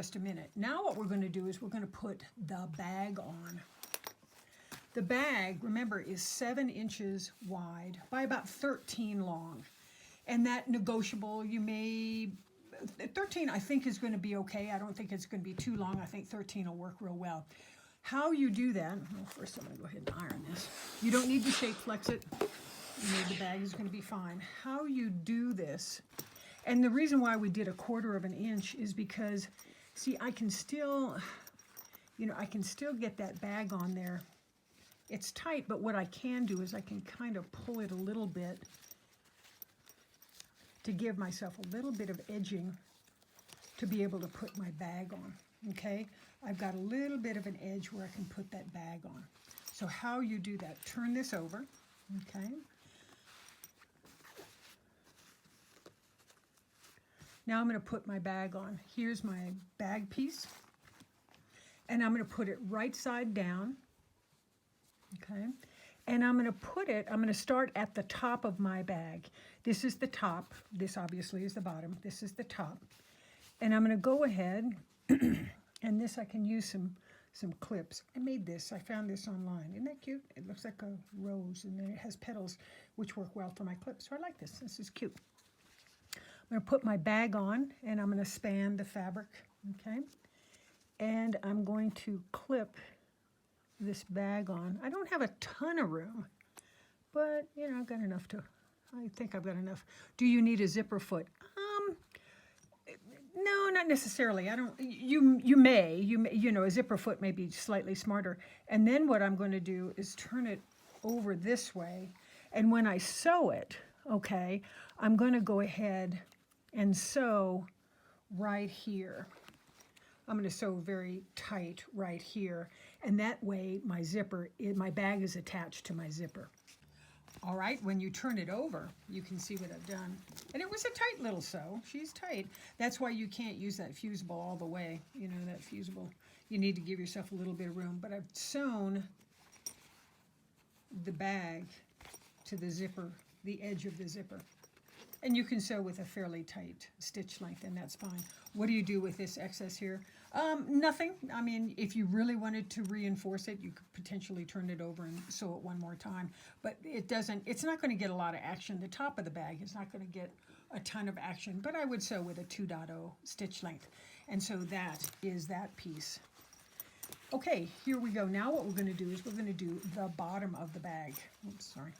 just a minute. Now what we're going to do is we're going to put the bag on. The bag, remember, is 7 inches wide by about 13 long. And that negotiable, you may, 13 I think is going to be okay. I don't think it's going to be too long. I think 13 will work real well. How you do that, well, first I'm going to go ahead and iron this. You don't need to shape flex it. You know, the bag is going to be fine. How you do this, and the reason why we did 1/4 inch is because, see, I can still, you know, I can still get that bag on there. It's tight, but what I can do is I can kind of pull it a little bit to give myself a little bit of edging to be able to put my bag on, okay? I've got a little bit of an edge where I can put that bag on. So how you do that, turn this over, okay? Now I'm going to put my bag on. Here's my bag piece. And I'm going to put it right side down. Okay. And I'm going to put it, I'm going to start at the top of my bag. This is the top. This obviously is the bottom. This is the top. And I'm going to go ahead, and this I can use some clips. I made this. I found this online. Isn't that cute? It looks like a rose, and then it has petals, which work well for my clips. So I like this. This is cute. I'm going to put my bag on, and I'm going to span the fabric, okay? And I'm going to clip this bag on. I don't have a ton of room, but, you know, I've got enough to, I think I've got enough. Do you need a zipper foot? No, not necessarily. I don't, you may, you know, a zipper foot may be slightly smarter. And then what I'm going to do is turn it over this way, and when I sew it, okay, I'm going to go ahead and sew right here. I'm going to sew very tight right here, and that way my zipper, my bag is attached to my zipper. All right, when you turn it over, you can see what I've done. And it was a tight little sew. She's tight. That's why you can't use that fusible all the way. You know, that fusible, you need to give yourself a little bit of room. But I've sewn the bag to the zipper, the edge of the zipper. And you can sew with a fairly tight stitch length, and that's fine. What do you do with this excess here? Nothing. I mean, if you really wanted to reinforce it, you could potentially turn it over and sew it one more time. But it doesn't, it's not going to get a lot of action. The top of the bag is not going to get a ton of action, but I would sew with a 2.0 stitch length. And so that is that piece. Okay, here we go. Now what we're going to do is we're going to do the bottom of the bag. Oops, sorry.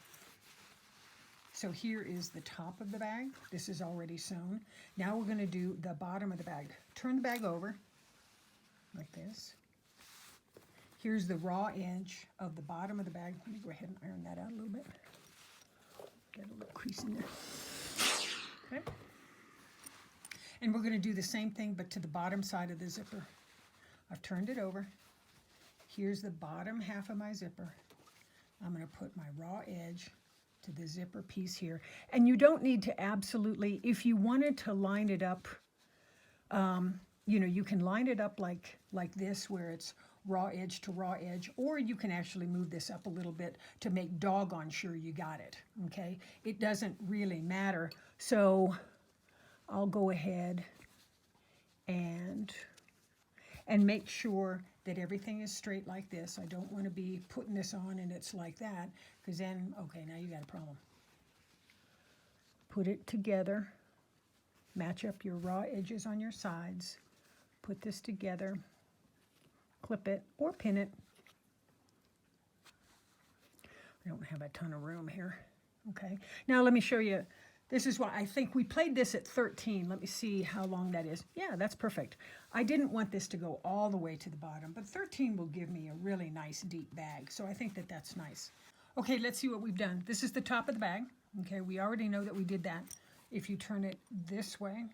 So here is the top of the bag. This is already sewn. Now we're going to do the bottom of the bag. Turn the bag over like this. Here's the raw edge of the bottom of the bag. Let me go ahead and iron that out a little bit. Get a little crease in there. Okay. And we're going to do the same thing, but to the bottom side of the zipper. I've turned it over. Here's the bottom half of my zipper. I'm going to put my raw edge to the zipper piece here. And you don't need to absolutely, if you wanted to line it up, you know, you can line it up like this, where it's raw edge to raw edge, or you can actually move this up a little bit to make doggone sure you got it, okay? It doesn't really matter. So I'll go ahead and make sure that everything is straight like this. I don't want to be putting this on and it's like that, because then, okay, now you got a problem. Put it together, match up your raw edges on your sides, put this together, clip it or pin it. I don't have a ton of room here. Okay, now let me show you. This is why I think we played this at 13. Let me see how long that is. Yeah, that's perfect. I didn't want this to go all the way to the bottom, but 13 will give me a really nice deep bag. So I think that that's nice. Okay, let's see what we've done. This is the top of the bag. Okay, we already know that we did that. If you turn it this way,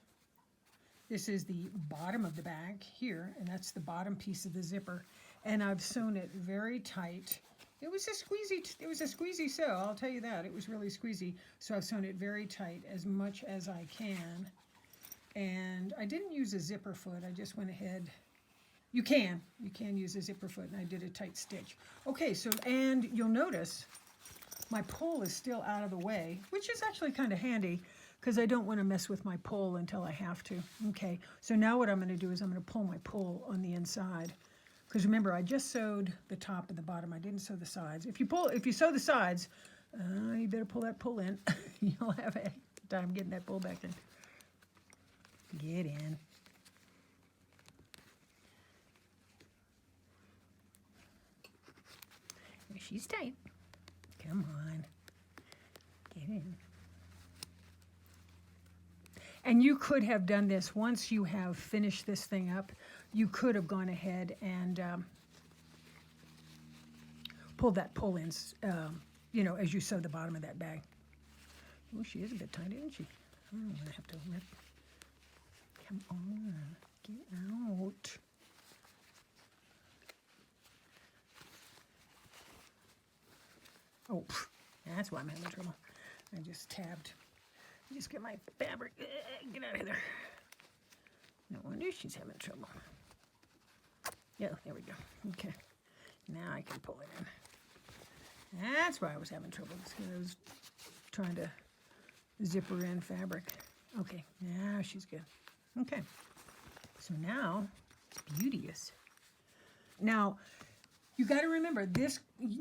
this is the bottom of the bag here, and that's the bottom piece of the zipper. And I've sewn it very tight. It was a squeezy sew, I'll tell you that. It was really squeezy. So I've sewn it very tight as much as I can. And I didn't use a zipper foot. I just went ahead. You can use a zipper foot, and I did a tight stitch. Okay, so, and you'll notice my pole is still out of the way, which is actually kind of handy, because I don't want to mess with my pull until I have to. Okay, so now what I'm going to do is I'm going to pull my pull on the inside. Because remember, I just sewed the top and the bottom. I didn't sew the sides. If you sew the sides, you better pull that pull in. You'll have a time getting that pull back in. Get in. She's tight. Come on. Get in. And you could have done this once you have finished this thing up. You could have gone ahead and pulled that pull in, you know, as you sew the bottom of that bag. Oh, she is a bit tight, isn't she? I'm going to have to rip. Come on. Get out. Oh, that's why I'm having trouble. I just tabbed. Just get my fabric. Get out of there. No wonder she's having trouble. Yeah, there we go. Okay. Now I can pull it in. That's why I was having trouble. Because I was trying to zipper in fabric. Okay, now she's good. Okay. So now it's beauteous. Now, you got to remember this.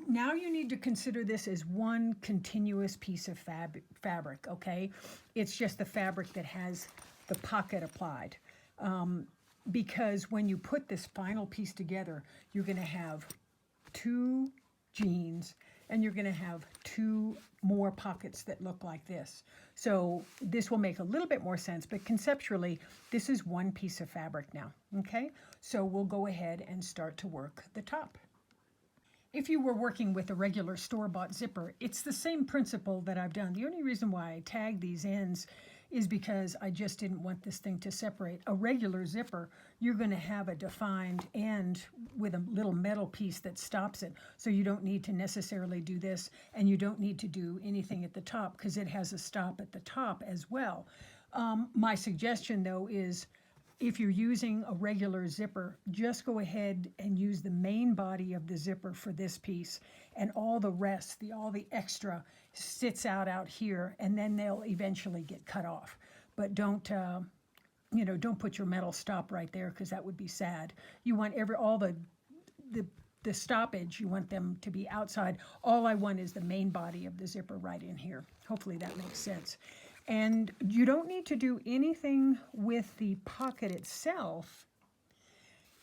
Now you need to consider this as one continuous piece of fabric, okay? It's just the fabric that has the pocket applied. Because when you put this final piece together, you're going to have 2 jeans and you're going to have 2 more pockets that look like this. So this will make a little bit more sense, but conceptually, this is one piece of fabric now, okay? So we'll go ahead and start to work the top. If you were working with a regular store-bought zipper, it's the same principle that I've done. The only reason why I tagged these ends is because I just didn't want this thing to separate. A regular zipper, you're going to have a defined end with a little metal piece that stops it. So you don't need to necessarily do this, and you don't need to do anything at the top because it has a stop at the top as well. My suggestion, though, is if you're using a regular zipper, just go ahead and use the main body of the zipper for this piece, and all the rest, all the extra sits out here, and then they'll eventually get cut off. But don't, you know, don't put your metal stop right there because that would be sad. You want all the stoppage, you want them to be outside. All I want is the main body of the zipper right in here. Hopefully that makes sense. And you don't need to do anything with the pocket itself.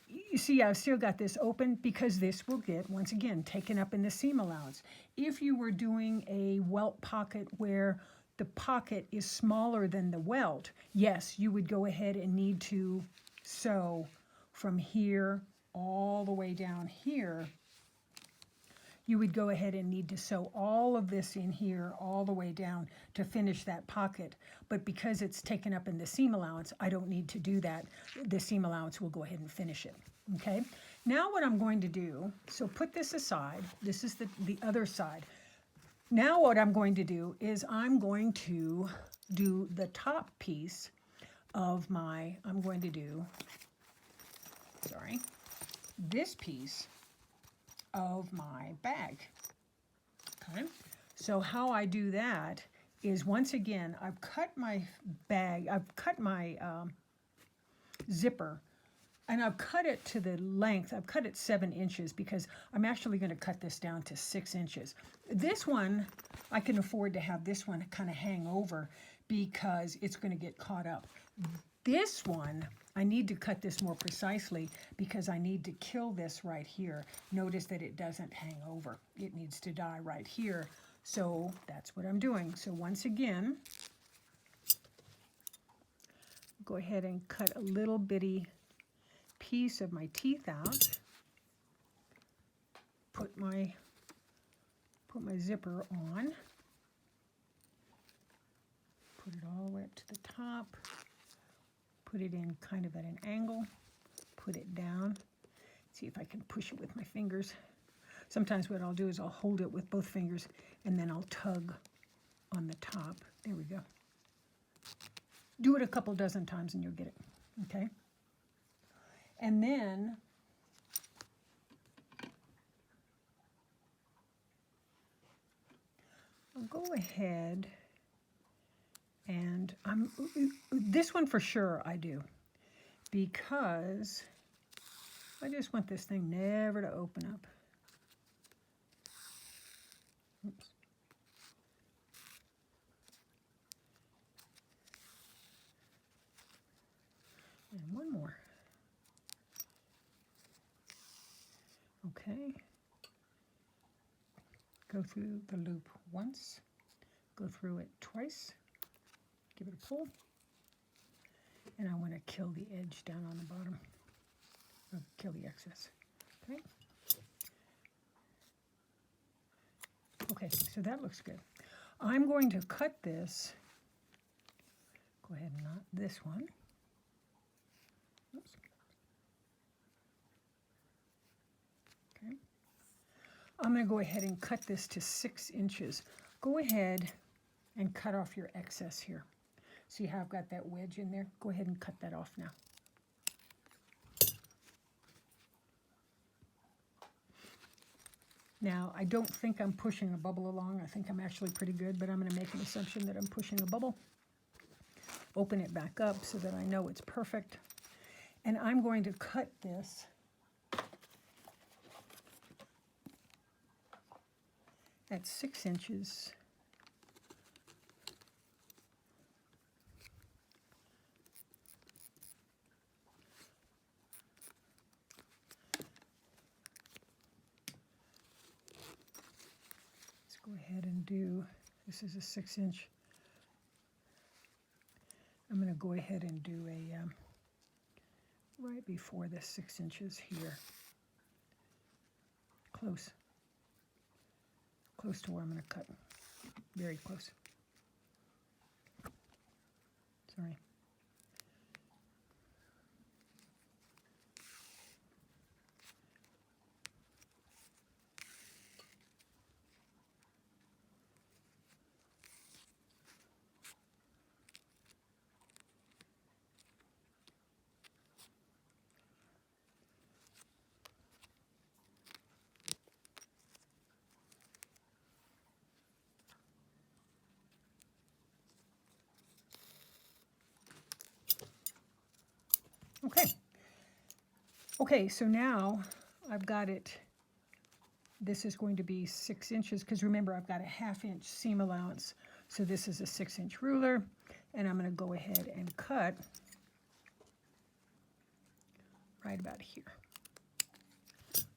You see, I've still got this open because this will get, once again, taken up in the seam allowance. If you were doing a welt pocket where the pocket is smaller than the welt, yes, you would go ahead and need to sew from here all the way down here. You would go ahead and need to sew all of this in here all the way down to finish that pocket. But because it's taken up in the seam allowance, I don't need to do that. The seam allowance will go ahead and finish it, okay? Now what I'm going to do, so put this aside. This is the other side. Now what I'm going to do is I'm going to do the top piece of my, I'm going to do, sorry, this piece of my bag. Okay, so how I do that is, once again, I've cut my bag, I've cut my zipper, and I've cut it to the length. I've cut it 7 inches because I'm actually going to cut this down to 6 inches. This one, I can afford to have this one kind of hang over because it's going to get caught up. This one, I need to cut this more precisely because I need to kill this right here. Notice that it doesn't hang over. It needs to die right here. So that's what I'm doing. So once again, go ahead and cut a little bitty piece of my teeth out. Put my zipper on. Put it all the way up to the top. Put it in kind of at an angle, put it down. See if I can push it with my fingers. Sometimes what I'll do is I'll hold it with both fingers and then I'll tug on the top. There we go. Do it a couple dozen times and you'll get it, okay? And then I'll go ahead And this one for sure I do, because I just want this thing never to open up. Oops. And one more. Okay. Go through the loop once, go through it twice, give it a pull, and I want to kill the edge down on the bottom, or kill the excess. Okay. Okay, so that looks good. I'm going to cut this. Go ahead and knot this one. Oops. Okay. I'm going to go ahead and cut this to 6 inches. Go ahead and cut off your excess here. See how I've got that wedge in there? Go ahead and cut that off now. Now, I don't think I'm pushing a bubble along. I think I'm actually pretty good, but I'm going to make an assumption that I'm pushing a bubble. Open it back up so that I know it's perfect. And I'm going to cut this at 6 inches. Let's go ahead and do, this is a 6 inch. I'm going to go ahead and do a, right before the 6 inches here. Close. Close to where I'm going to cut. Very close. Sorry. Okay. Okay, so now I've got it. This is going to be 6 inches, because remember I've got a 1/2 inch seam allowance. So this is a 6 inch ruler, and I'm going to go ahead and cut right about here.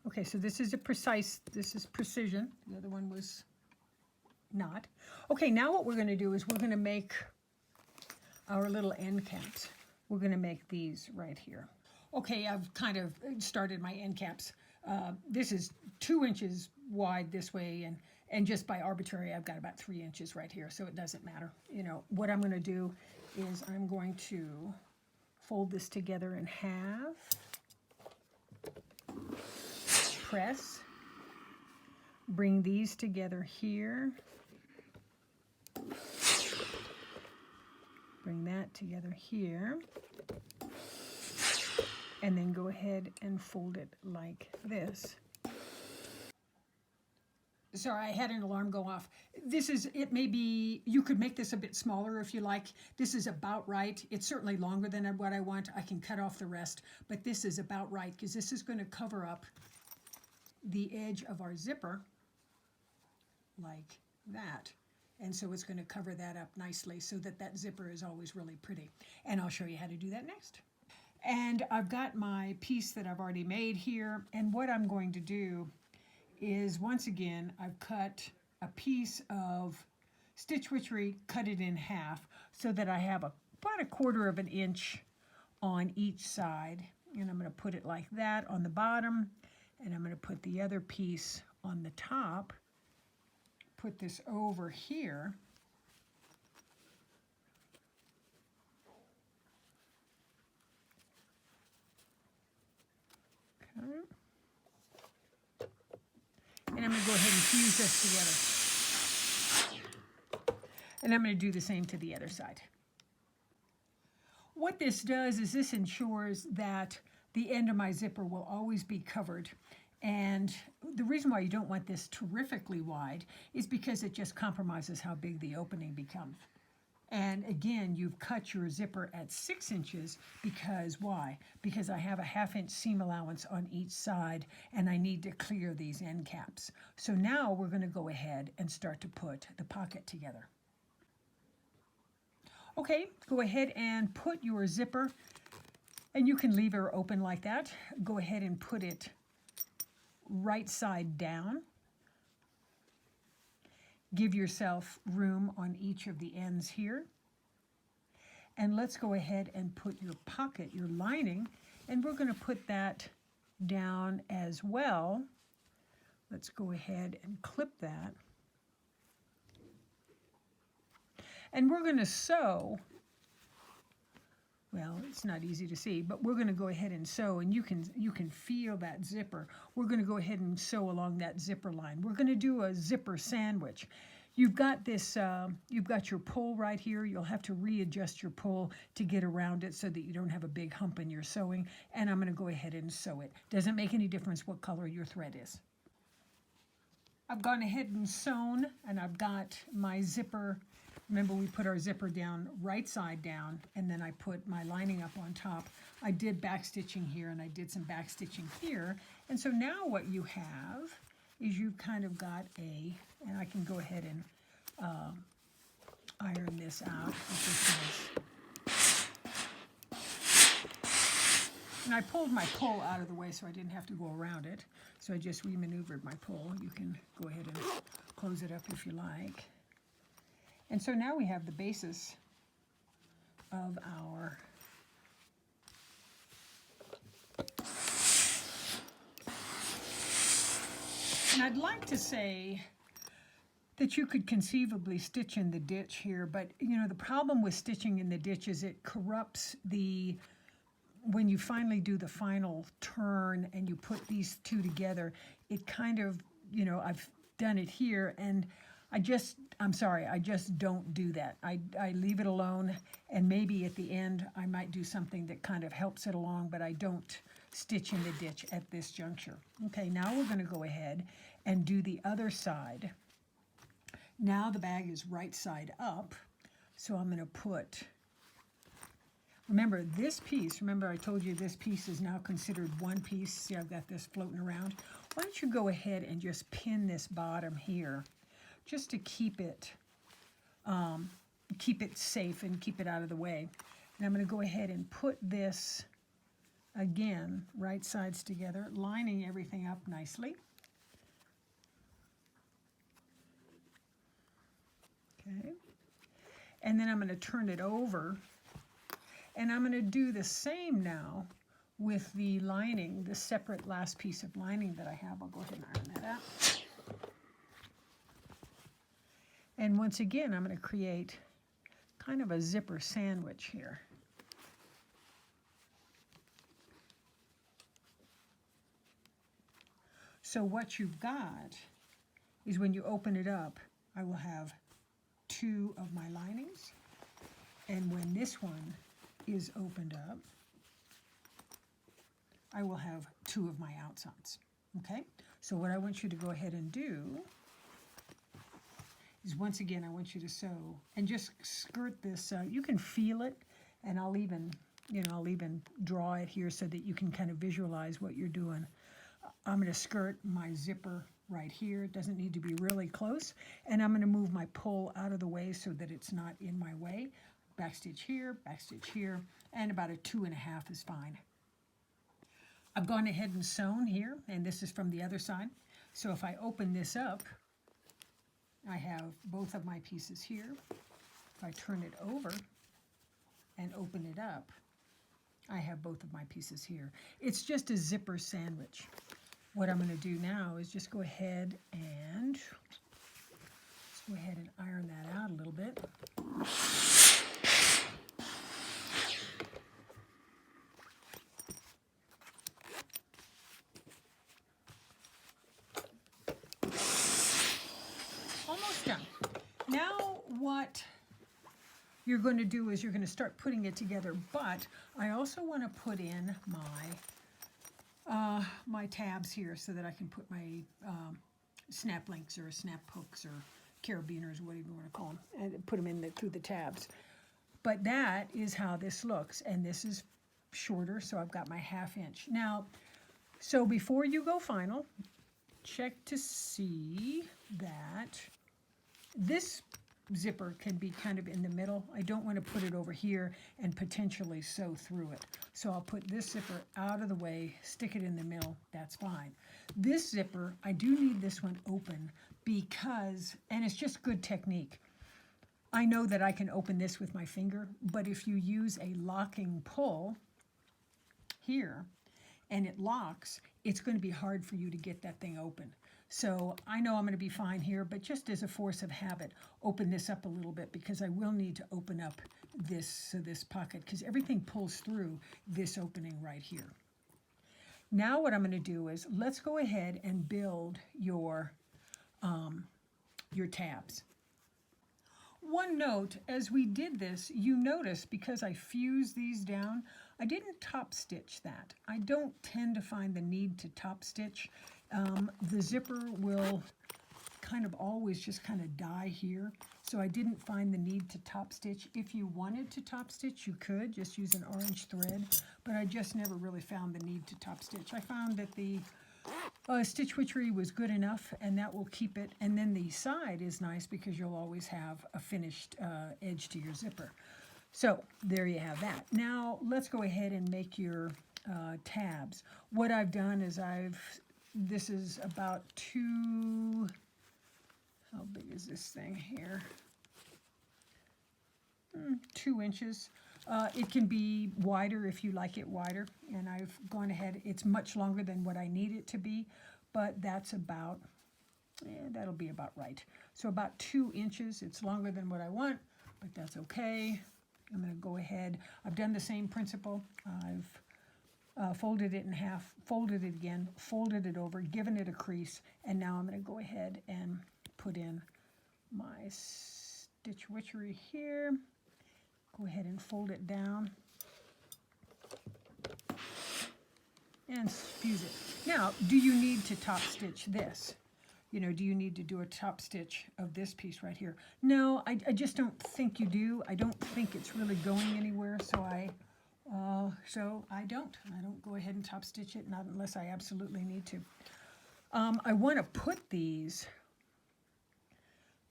Okay, so this is this is precision. The other one was not. Okay, now what we're going to do is we're going to make our little end caps. We're going to make these right here. Okay, I've kind of started my end caps. This is 2 inches wide this way, and just by arbitrary, I've got about 3 inches right here, so it doesn't matter. You know, what I'm going to do is I'm going to fold this together in half, press, bring these together here, bring that together here, and then go ahead and fold it like this. Sorry, I had an alarm go off. This is, it may be, you could make this a bit smaller if you like. This is about right. It's certainly longer than what I want. I can cut off the rest, but this is about right, because this is going to cover up the edge of our zipper like that. And so it's going to cover that up nicely so that that zipper is always really pretty. And I'll show you how to do that next. And I've got my piece that I've already made here. And what I'm going to do is, once again, I've cut a piece of Stitch Witchery, cut it in half so that I have about 1/4 inch on each side. And I'm going to put it like that on the bottom. And I'm going to put the other piece on the top. Put this over here. Okay. And I'm going to go ahead and fuse this together. And I'm going to do the same to the other side. What this does is this ensures that the end of my zipper will always be covered. And the reason why you don't want this terrifically wide is because it just compromises how big the opening becomes. And again, you've cut your zipper at 6 inches because why? Because I have a 1/2 inch seam allowance on each side and I need to clear these end caps. So now we're going to go ahead and start to put the pocket together. Okay, go ahead and put your zipper, and you can leave her open like that. Go ahead and put it right side down. Give yourself room on each of the ends here. And let's go ahead and put your pocket, your lining, and we're going to put that down as well. Let's go ahead and clip that. And we're going to sew. Well, it's not easy to see, but we're going to go ahead and sew, and you can feel that zipper. We're going to go ahead and sew along that zipper line. We're going to do a zipper sandwich. You've got this, you've got your pull right here. You'll have to readjust your pull to get around it so that you don't have a big hump in your sewing. And I'm going to go ahead and sew it. Doesn't make any difference what color your thread is. I've gone ahead and sewn, and I've got my zipper. Remember, we put our zipper down right side down, and then I put my lining up on top. I did back stitching here, and I did some back stitching here. And so now what you have is you've kind of got a, and I can go ahead and iron this out with this nice. And I pulled my pull out of the way so I didn't have to go around it. So I just remaneuvered my pull. You can go ahead and close it up if you like. And so now we have the basis of our and I'd like to say that you could conceivably stitch in the ditch here, but you know the problem with stitching in the ditch is it corrupts the, when you finally do the final turn and you put these two together, it kind of, you know, I've done it here and I'm sorry, I just don't do that. I leave it alone, and maybe at the end I might do something that kind of helps it along, but I don't stitch in the ditch at this juncture. Okay, now we're going to go ahead and do the other side. Now the bag is right side up, so I'm going to put, remember this piece, remember I told you this piece is now considered one piece. See, I've got this floating around. Why don't you go ahead and just pin this bottom here, just to keep it safe and keep it out of the way. And I'm going to go ahead and put this, again, right sides together, lining everything up nicely. Okay. And then I'm going to turn it over, and I'm going to do the same now with the lining, the separate last piece of lining that I have. I'll go ahead and iron that out. And once again, I'm going to create kind of a zipper sandwich here. So what you've got is when you open it up, I will have two of my linings. And when this one is opened up, I will have two of my outsides. Okay? So what I want you to go ahead and do is, once again, I want you to sew and just skirt this. You can feel it, and I'll even draw it here so that you can kind of visualize what you're doing. I'm going to skirt my zipper right here. It doesn't need to be really close, and I'm going to move my pull out of the way so that it's not in my way. Backstitch here, and about a 2.5 is fine. I've gone ahead and sewn here, and this is from the other side. So if I open this up, I have both of my pieces here. If I turn it over and open it up, I have both of my pieces here. It's just a zipper sandwich. What I'm going to do now is just go ahead and iron that out a little bit. Almost done. Now what you're going to do is you're going to start putting it together, but I also want to put in my tabs here so that I can put my snap links or snap hooks or carabiners, whatever you want to call them, and put them in through the tabs. But that is how this looks, and this is shorter, so I've got my 1/2 inch. Now, so before you go final, check to see that this zipper can be kind of in the middle. I don't want to put it over here and potentially sew through it. So I'll put this zipper out of the way, stick it in the middle, that's fine. This zipper, I do need this one open because, and it's just good technique. I know that I can open this with my finger, but if you use a locking pull here and it locks, it's going to be hard for you to get that thing open. So I know I'm going to be fine here, but just as a force of habit, open this up a little bit because I will need to open up this pocket because everything pulls through this opening right here. Now what I'm going to do is let's go ahead and build your tabs. One note, as we did this, you notice because I fused these down, I didn't top stitch that. I don't tend to find the need to top stitch. The zipper will kind of always just kind of die here, so I didn't find the need to top stitch. If you wanted to top stitch, you could just use an orange thread, but I just never really found the need to top stitch. I found that the stitch witchery was good enough, and that will keep it. And then the side is nice because you'll always have a finished edge to your zipper. So there you have that. Now let's go ahead and make your tabs. What I've done is this is about how big is this thing here? 2 inches. It can be wider if you like it wider, and I've gone ahead. It's much longer than what I need it to be, but that's about, that'll be about right. So about 2 inches. It's longer than what I want, but that's okay. I'm going to go ahead. I've done the same principle. I've folded it in half, folded it again, folded it over, given it a crease, and now I'm going to go ahead and put in my stitch witchery here. Go ahead and fold it down and fuse it. Now, do you need to top stitch this? You know, do you need to do a top stitch of this piece right here? No, I just don't think you do. I don't think it's really going anywhere, so I don't go ahead and top stitch it, not unless I absolutely need to. I want to put these.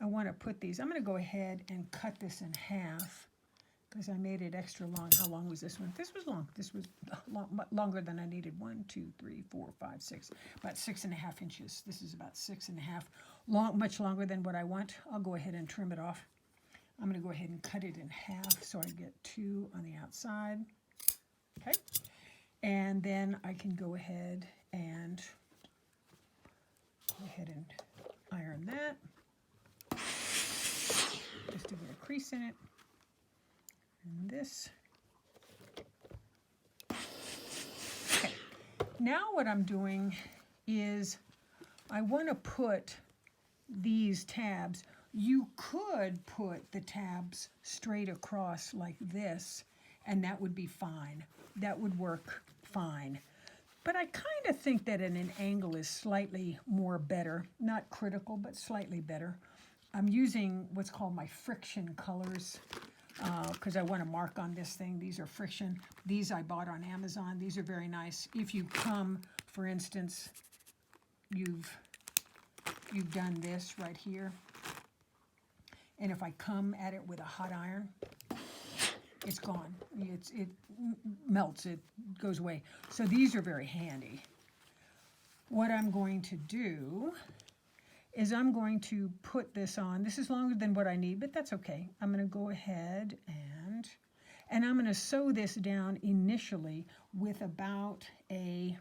I'm going to go ahead and cut this in half because I made it extra long. How long was this one? This was long. This was longer than I needed. 1, 2, 3, 4, 5, 6. About 6.5 inches. This is about 6.5. Much longer than what I want. I'll go ahead and trim it off. I'm going to go ahead and cut it in half so I get 2 on the outside. Okay. And then I can go ahead and iron that. Just to get a crease in it. And this. Okay. Now what I'm doing is I want to put these tabs. You could put the tabs straight across like this, and that would be fine. That would work fine. But I kind of think that at an angle is slightly more better. Not critical, but slightly better. I'm using what's called my friction colors because I want to mark on this thing. These are friction. These I bought on Amazon. These are very nice. If you come, for instance, you've done this right here, and if I come at it with a hot iron, it's gone. It melts. It goes away. So these are very handy. What I'm going to do is I'm going to put this on. This is longer than what I need, but that's okay. I'm going to go ahead and I'm going to sew this down initially with about a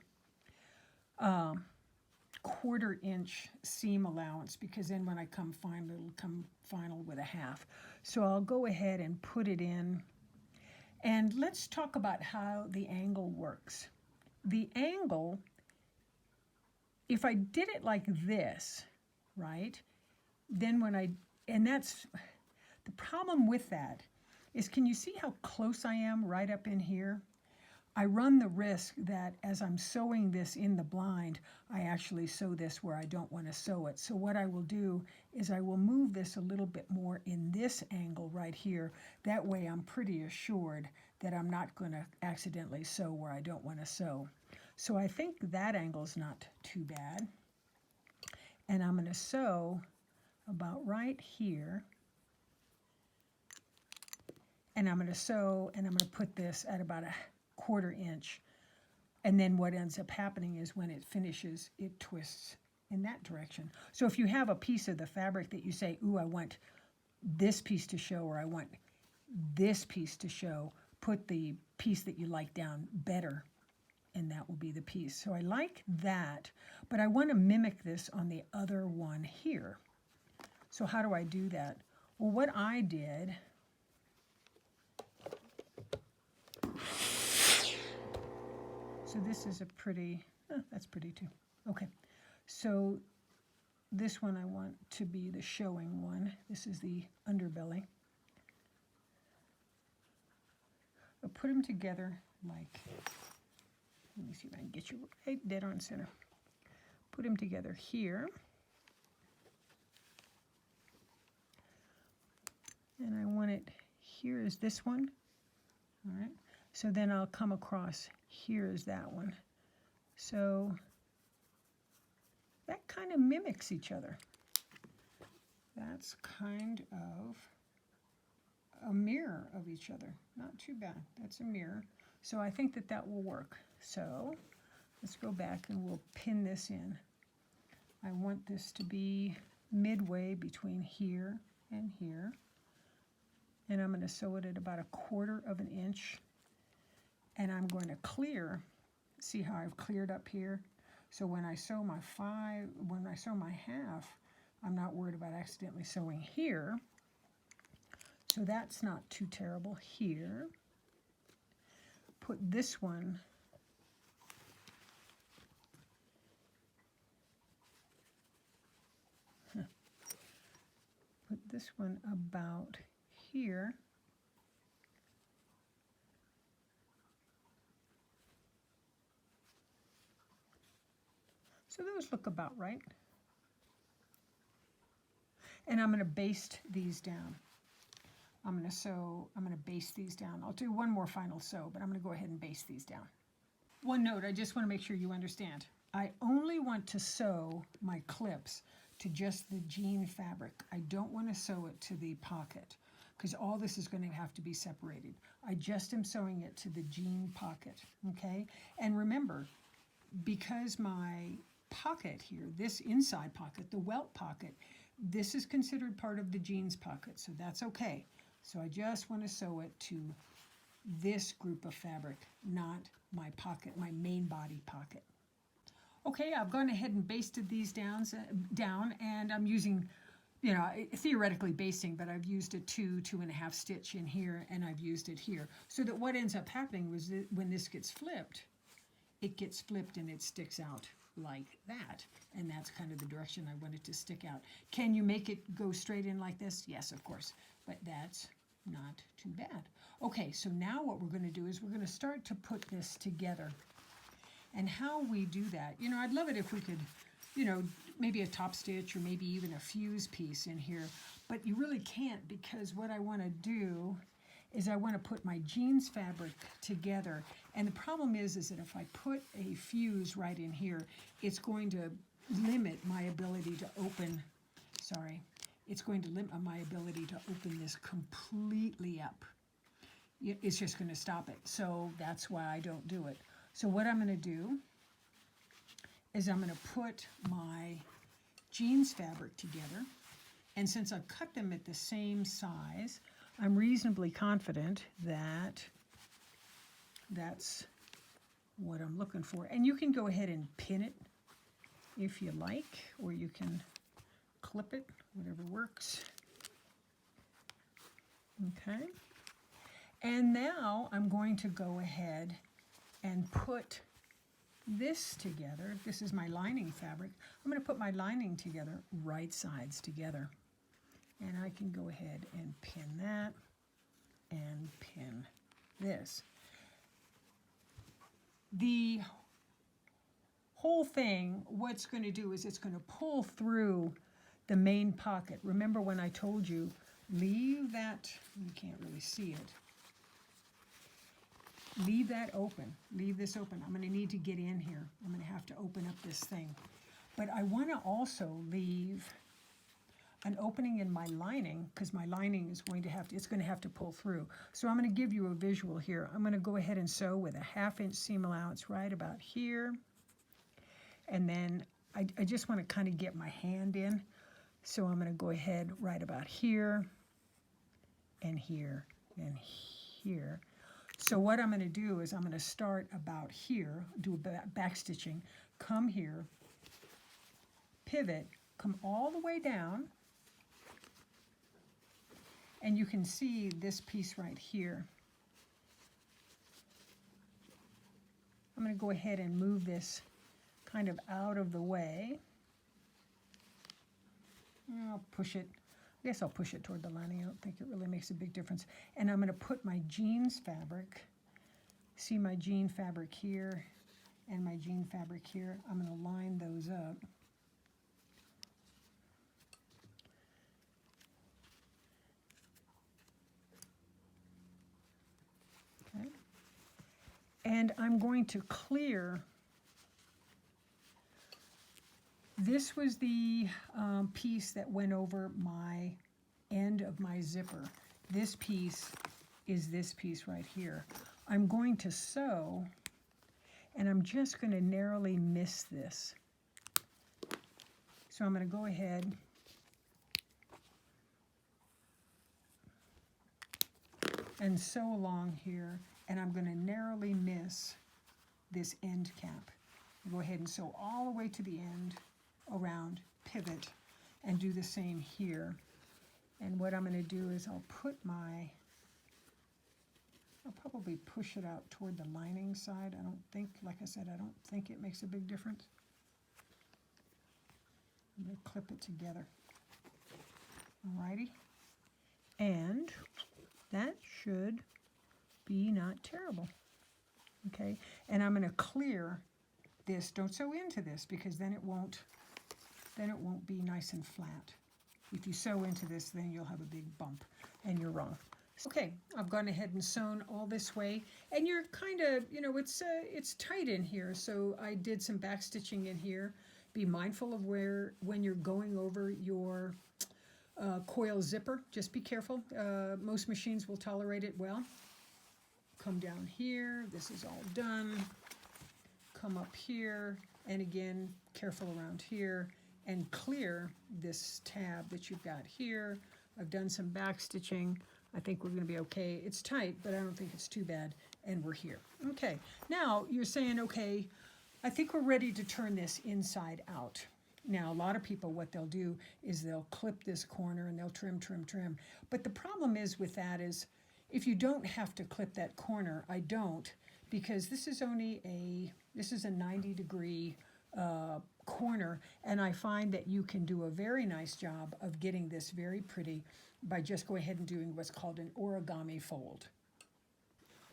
1/4 inch seam allowance, because then when I come final, it'll come final with a 1/2. So I'll go ahead and put it in. And let's talk about how the angle works. The angle, if I did it like this, right, then that's, the problem with that is, can you see how close I am right up in here? I run the risk that as I'm sewing this in the blind, I actually sew this where I don't want to sew it. So what I will do is I will move this a little bit more in this angle right here. That way I'm pretty assured that I'm not going to accidentally sew where I don't want to sew. So I think that angle's not too bad. And I'm going to sew about right here. And I'm going to sew, and I'm going to put this at about a 1/4 inch. And then what ends up happening is when it finishes, it twists in that direction. So if you have a piece of the fabric that you say, ooh, I want this piece to show, or I want this piece to show, put the piece that you like down better, and that will be the piece. So I like that, but I want to mimic this on the other one here. So how do I do that? Well, what I did, so this is a pretty, that's pretty too. Okay, so this one I want to be the showing one. This is the underbelly. I'll put them together like, let me see if I can get you right dead on center. Put them together here. And I want it, here is this one. All right, so then I'll come across, here is that one. So that kind of mimics each other. That's kind of a mirror of each other. Not too bad, that's a mirror. So I think that that will work. So let's go back and we'll pin this in. I want this to be midway between here and here. And I'm going to sew it at about a 1/4 of an inch. And I'm going to clear, see how I've cleared up here? So when I sew my half, I'm not worried about accidentally sewing here. So that's not too terrible here. Put this one about here. So those look about right. And I'm going to baste these down. I'm going to baste these down. I'll do one more final sew, but I'm going to go ahead and baste these down. One note, I just want to make sure you understand. I only want to sew my clips to just the jean fabric. I don't want to sew it to the pocket because all this is going to have to be separated. I just am sewing it to the jean pocket, okay? And remember, because my pocket here, this inside pocket, the welt pocket, this is considered part of the jeans pocket, so that's okay. So I just want to sew it to this group of fabric, not my pocket, my main body pocket. Okay, I've gone ahead and basted these down, and I'm using, you know, theoretically basting, but I've used a 2.5 stitch in here, and I've used it here. So that what ends up happening was that when this gets flipped, it gets flipped and it sticks out like that. And that's kind of the direction I want it to stick out. Can you make it go straight in like this? Yes, of course, but that's not too bad. Okay, so now what we're going to do is we're going to start to put this together. And how we do that, you know, I'd love it if we could, you know, maybe a top stitch or maybe even a fuse piece in here, but you really can't, because what I want to do is I want to put my jeans fabric together. And the problem is that if I put a fuse right in here, it's going to limit my ability to open, it's going to limit my ability to open this completely up. It's just going to stop it. So that's why I don't do it. So what I'm going to do is I'm going to put my jeans fabric together. And since I've cut them at the same size, I'm reasonably confident that that's what I'm looking for. And you can go ahead and pin it if you like, or you can clip it, whatever works. Okay. And now I'm going to go ahead and put this together. This is my lining fabric. I'm going to put my lining together, right sides together. And I can go ahead and pin that and pin this. The whole thing, what's going to do is it's going to pull through the main pocket. Remember when I told you, leave that, you can't really see it. Leave that open. Leave this open. I'm going to need to get in here. I'm going to have to open up this thing. But I want to also leave an opening in my lining, because my lining is going to have to, it's going to have to pull through. So I'm going to give you a visual here. I'm going to go ahead and sew with a 1/2 inch seam allowance right about here. And then I just want to kind of get my hand in. So I'm going to go ahead right about here and here and here. So what I'm going to do is I'm going to start about here, do a back stitching, come here, pivot, come all the way down, and you can see this piece right here. I'm going to go ahead and move this kind of out of the way. I'll push it. I guess I'll push it toward the lining. I don't think it really makes a big difference. And I'm going to put my jeans fabric, see my jean fabric here and my jean fabric here. I'm going to line those up. Okay. And I'm going to clear. This was the piece that went over my end of my zipper. This piece is this piece right here. I'm going to sew, and I'm just going to narrowly miss this. So I'm going to go ahead and sew along here, and I'm going to narrowly miss this end cap. Go ahead and sew all the way to the end, around, pivot, and do the same here. And what I'm going to do is I'll probably push it out toward the lining side. I don't think, like I said, I don't think it makes a big difference. I'm going to clip it together. Alrighty. And that should be not terrible. Okay, and I'm going to clear this. Don't sew into this, because then it won't be nice and flat. If you sew into this, then you'll have a big bump, and you're wrong. Okay, I've gone ahead and sewn all this way, and you're kind of, you know, it's tight in here, so I did some back stitching in here. Be mindful of where, when you're going over your coil zipper, just be careful. Most machines will tolerate it well. Come down here, this is all done. Come up here, and again, careful around here, and clear this tab that you've got here. I've done some back stitching. I think we're going to be okay. It's tight, but I don't think it's too bad, and we're here. Okay, now you're saying, okay, I think we're ready to turn this inside out. Now, a lot of people, what they'll do is they'll clip this corner and they'll trim, trim, trim. But the problem is with that is, if you don't have to clip that corner, I don't, because this is only this is a 90-degree corner, and I find that you can do a very nice job of getting this very pretty by just going ahead and doing what's called an origami fold.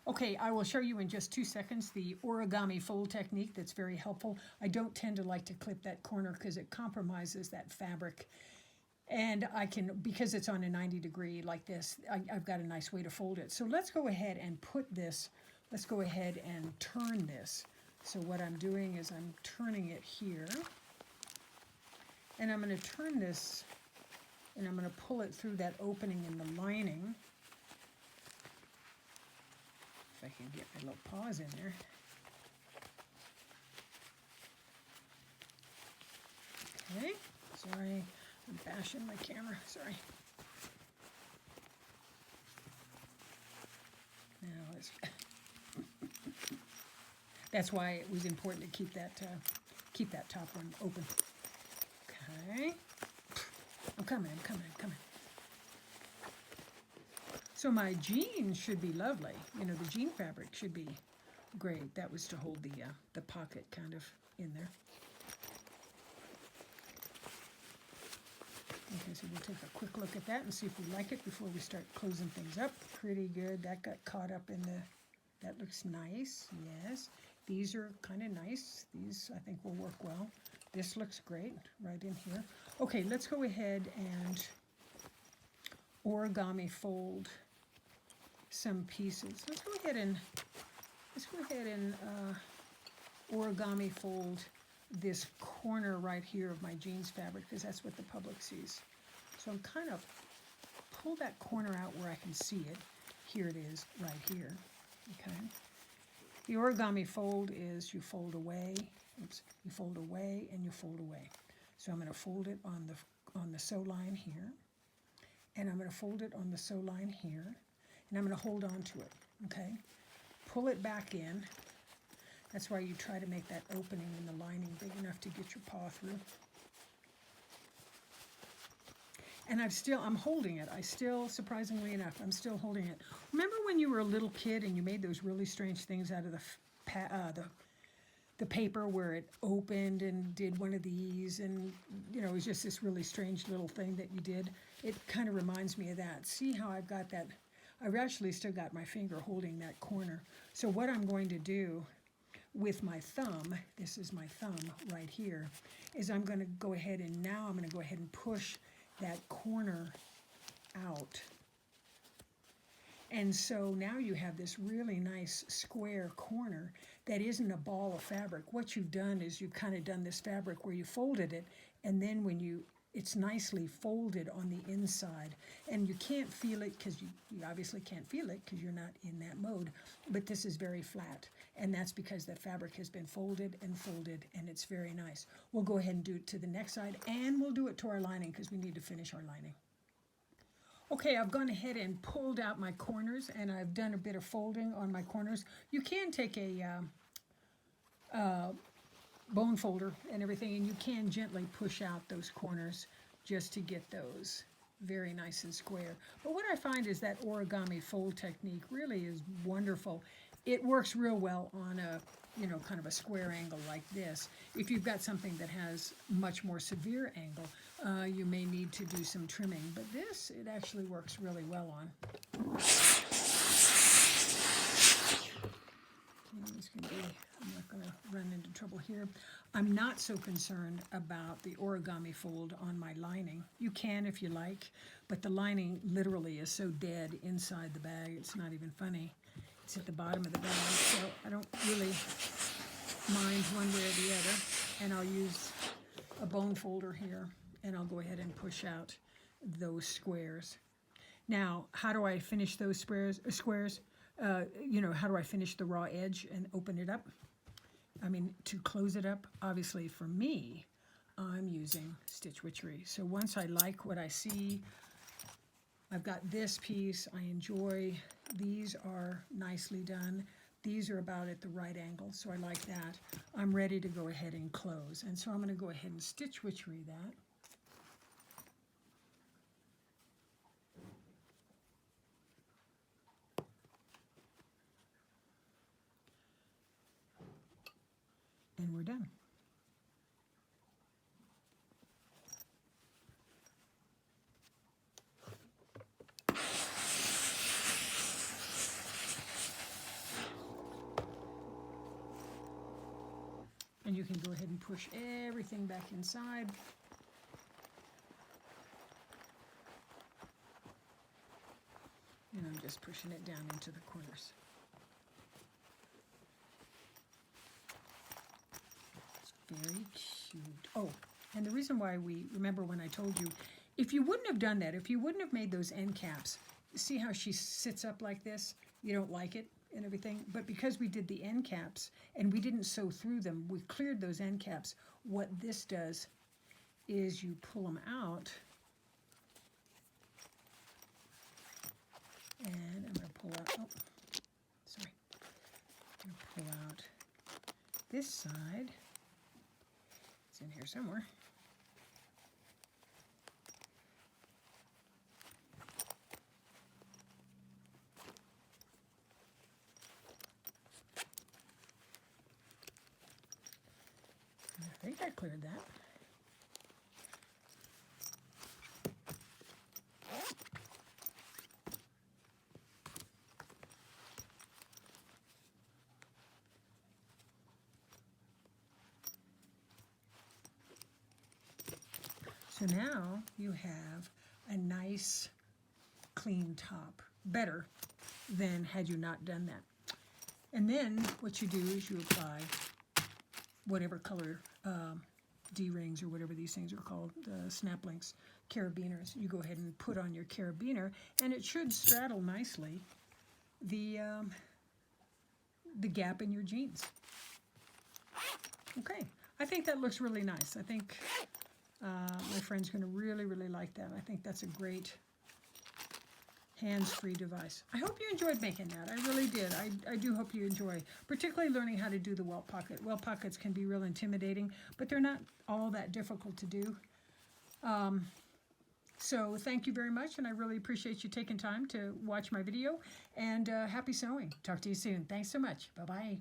Okay, I will show you in just 2 seconds the origami fold technique that's very helpful. I don't tend to like to clip that corner because it compromises that fabric. And I can, because it's on a 90-degree like this, I've got a nice way to fold it. So let's go ahead and put this, let's go ahead and turn this. So what I'm doing is I'm turning it here. And I'm going to turn this, and I'm going to pull it through that opening in the lining. If I can get my little paws in there. Okay, sorry, I'm bashing my camera, sorry. Now let's, that's why it was important to keep that top one open. Okay, I'm coming. So my jean should be lovely. You know, the jean fabric should be great. That was to hold the pocket kind of in there. Okay, so we'll take a quick look at that and see if we like it before we start closing things up. Pretty good. That got caught up in the, that looks nice, yes. These are kind of nice. These I think will work well. This looks great right in here. Okay, let's go ahead and origami fold some pieces. Let's go ahead and origami fold this corner right here of my jeans fabric, because that's what the public sees. So I'm kind of pull that corner out where I can see it. Here it is right here. Okay. The origami fold is you fold away, you fold away and you fold away. So I'm going to fold it on the sew line here, and I'm going to fold it on the sew line here, and I'm going to hold on to it. Okay. Pull it back in. That's why you try to make that opening in the lining big enough to get your paw through. And I'm holding it. Surprisingly enough, I'm still holding it. Remember when you were a little kid and you made those really strange things out of the paper where it opened and did one of these, and it was just this really strange little thing that you did? It kind of reminds me of that. See how I've got that? I've actually still got my finger holding that corner. So what I'm going to do with my thumb, this is my thumb right here, is I'm going to go ahead and push that corner out. And so now you have this really nice square corner that isn't a ball of fabric. What you've done is you've kind of done this fabric where you folded it, and then it's nicely folded on the inside. And you can't feel it because you obviously can't feel it because you're not in that mode, but this is very flat. And that's because that fabric has been folded, and it's very nice. We'll go ahead and do it to the next side, and we'll do it to our lining because we need to finish our lining. Okay, I've gone ahead and pulled out my corners, and I've done a bit of folding on my corners. You can take a bone folder and everything, and you can gently push out those corners just to get those very nice and square. But what I find is that origami fold technique really is wonderful. It works real well on a kind of a square angle like this. If you've got something that has much more severe angle, you may need to do some trimming, but this, it actually works really well on. I'm not going to run into trouble here. I'm not so concerned about the origami fold on my lining. You can if you like, but the lining literally is so dead inside the bag, it's not even funny. It's at the bottom of the bag, so I don't really mind one way or the other. And I'll use a bone folder here, and I'll go ahead and push out those squares. Now, how do I finish those squares? How do I finish the raw edge and open it up? To close it up, obviously for me, I'm using Stitch Witchery. So once I like what I see, I've got this piece I enjoy. These are nicely done. These are about at the right angle, so I like that. I'm ready to go ahead and close. And so I'm going to go ahead and Stitch Witchery that. And we're done. And you can go ahead and push everything back inside. And I'm just pushing it down into the corners. Very cute. Oh, and the reason why remember when I told you, if you wouldn't have done that, if you wouldn't have made those end caps, see how she sits up like this? You don't like it and everything, but because we did the end caps and we didn't sew through them, we cleared those end caps. What this does is you pull them out, and I'm going to pull out, sorry, I'm going to pull out this side. It's in here somewhere. I think I cleared that. So now you have a nice clean top, better than had you not done that. And then what you do is you apply whatever color D-rings or whatever these things are called, snap links, carabiners. You go ahead and put on your carabiner, and it should straddle nicely the gap in your jeans. Okay, I think that looks really nice. I think my friend's going to really, really like that. I think that's a great hands-free device. I hope you enjoyed making that. I really did. I do hope you enjoy, particularly learning how to do the welt pocket. Welt pockets can be real intimidating, but they're not all that difficult to do. So thank you very much, and I really appreciate you taking time to watch my video, and happy sewing. Talk to you soon. Thanks so much. Bye-bye.